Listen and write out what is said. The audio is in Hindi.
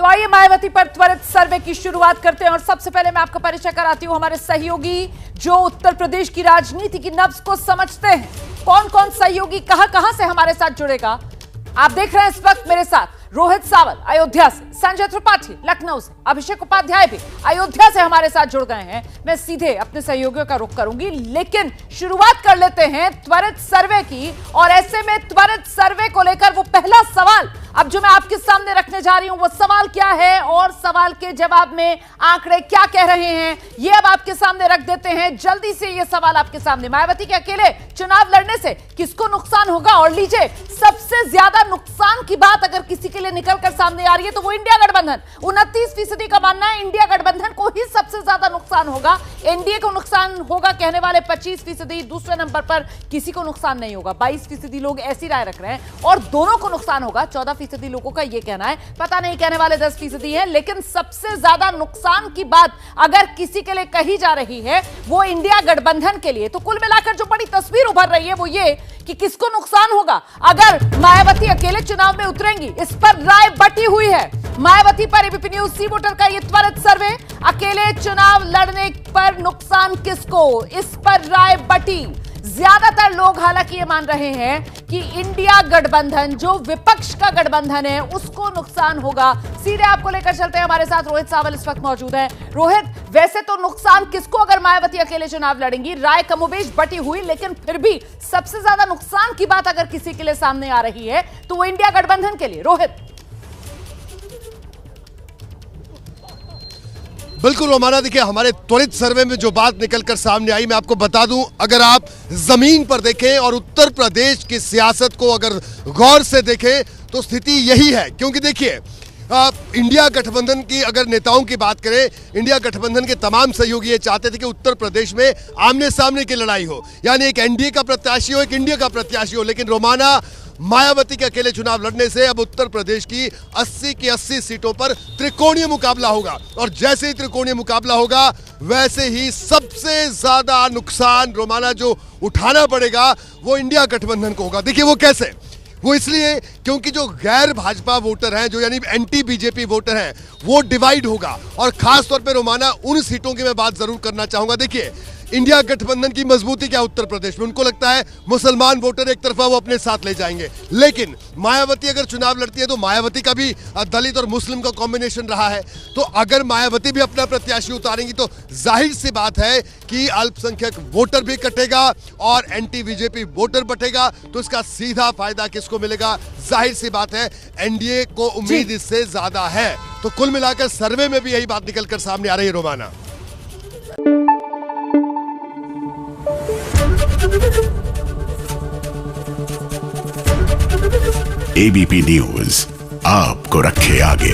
तो आइए मायावती पर त्वरित सर्वे की शुरुआत करते हैं और सबसे पहले मैं आपका परिचय कराती हूं हमारे सहयोगी जो उत्तर प्रदेश की राजनीति की नब्ज को समझते हैं। कौन कौन सहयोगी कहां से हमारे साथ जुड़ेगा, आप देख रहे हैं इस वक्त मेरे साथ रोहित सावल अयोध्या से, संजय त्रिपाठी लखनऊ से, अभिषेक उपाध्याय भी अयोध्या से हमारे साथ जुड़ गए हैं। मैं सीधे अपने सहयोगियों का रुख करूंगी, लेकिन शुरुआत कर लेते हैं त्वरित सर्वे की। और ऐसे में त्वरित सर्वे को लेकर वो पहला सवाल अब जो मैं आपके सामने रखने जा रही हूं, वो सवाल क्या है और सवाल के जवाब में आंकड़े क्या कह रहे हैं, ये अब आपके सामने रख देते हैं। जल्दी से ये सवाल आपके सामने, मायावती के अकेले चुनाव लड़ने से किसको नुकसान होगा? और लीजिए, सबसे ज्यादा नुकसान की बात अगर किसी के लिए निकलकर सामने आ रही है तो वो इंडिया गठबंधन। 29% का मानना है इंडिया गठबंधन को ही सबसे ज्यादा नुकसान होगा। एनडीए को नुकसान होगा कहने वाले 25%, दूसरे नंबर पर किसी को नुकसान नहीं होगा, 22% लोग ऐसी राय रख रहे हैं। और दोनों को नुकसान होगा, 14% लोगों का यह कहना है, पता नहीं कहने वाले 10% हैं। लेकिन सबसे ज्यादा नुकसान की बात अगर किसी के लिए कही जा रही है वो इंडिया गठबंधन के लिए। तो कुल मिलाकर जो बड़ी तस्वीर उभर रही है वो ये कि किसको नुकसान होगा अगर मायावती अकेले चुनाव में उतरेंगी, इस पर राय बटी हुई है। मायावती पर एबीपी न्यूज सी वोटर का ये त्वरित सर्वे, अकेले चुनाव लड़ने पर नुकसान किसको, इस पर राय बटी। ज्यादातर लोग हालांकि ये मान रहे हैं कि इंडिया गठबंधन जो विपक्ष का गठबंधन है उसको नुकसान होगा। सीधे आपको लेकर चलते हैं, हमारे साथ रोहित सावल इस वक्त मौजूद है। रोहित, वैसे तो नुकसान किसको अगर मायावती अकेले चुनाव लड़ेंगी, राय कमोबेश बटी हुई, लेकिन फिर भी सबसे ज्यादा नुकसान की बात अगर किसी के लिए सामने आ रही है तो वो इंडिया गठबंधन के लिए। रोहित। बिल्कुल रोमाना, देखिए हमारे त्वरित सर्वे में जो बात निकलकर सामने आई, मैं आपको बता दूं, अगर आप जमीन पर देखें और उत्तर प्रदेश की सियासत को अगर गौर से देखें तो स्थिति यही है। क्योंकि देखिए इंडिया गठबंधन की अगर नेताओं की बात करें, इंडिया गठबंधन के तमाम सहयोगी ये चाहते थे कि उत्तर प्रदेश में आमने सामने की लड़ाई हो, यानी एक एनडीए का प्रत्याशी हो, एक इंडिया का प्रत्याशी हो। लेकिन रोमाना, मायावती के अकेले चुनाव लड़ने से अब उत्तर प्रदेश की 80 की 80 सीटों पर त्रिकोणीय मुकाबला होगा। और जैसे ही त्रिकोणीय मुकाबला होगा वैसे ही सबसे ज्यादा नुकसान रोमाना जो उठाना पड़ेगा वो इंडिया गठबंधन को होगा। देखिए वो कैसे, वो इसलिए क्योंकि जो गैर भाजपा वोटर हैं, जो यानी एंटी बीजेपी वोटर हैं, वो डिवाइड होगा। और खास तौर पे रोमाना उन सीटों की मैं बात जरूर करना चाहूंगा। देखिए इंडिया गठबंधन की मजबूती क्या उत्तर प्रदेश में, उनको लगता है मुसलमान वोटर एक तरफा वो अपने साथ ले जाएंगे। लेकिन मायावती अगर चुनाव लड़ती है तो मायावती का भी दलित और मुस्लिम का कॉम्बिनेशन रहा है। तो अगर मायावती भी अपना प्रत्याशी उतारेंगी तो जाहिर सी बात है कि अल्पसंख्यक वोटर भी कटेगा और एंटी बीजेपी वोटर बटेगा। तो इसका सीधा फायदा किसको मिलेगा? जाहिर सी बात है एनडीए को उम्मीद इससे ज्यादा है। तो कुल मिलाकर सर्वे में भी यही बात निकलकर सामने आ रही है रोमाना। एबीपी न्यूज आपको रखे आगे।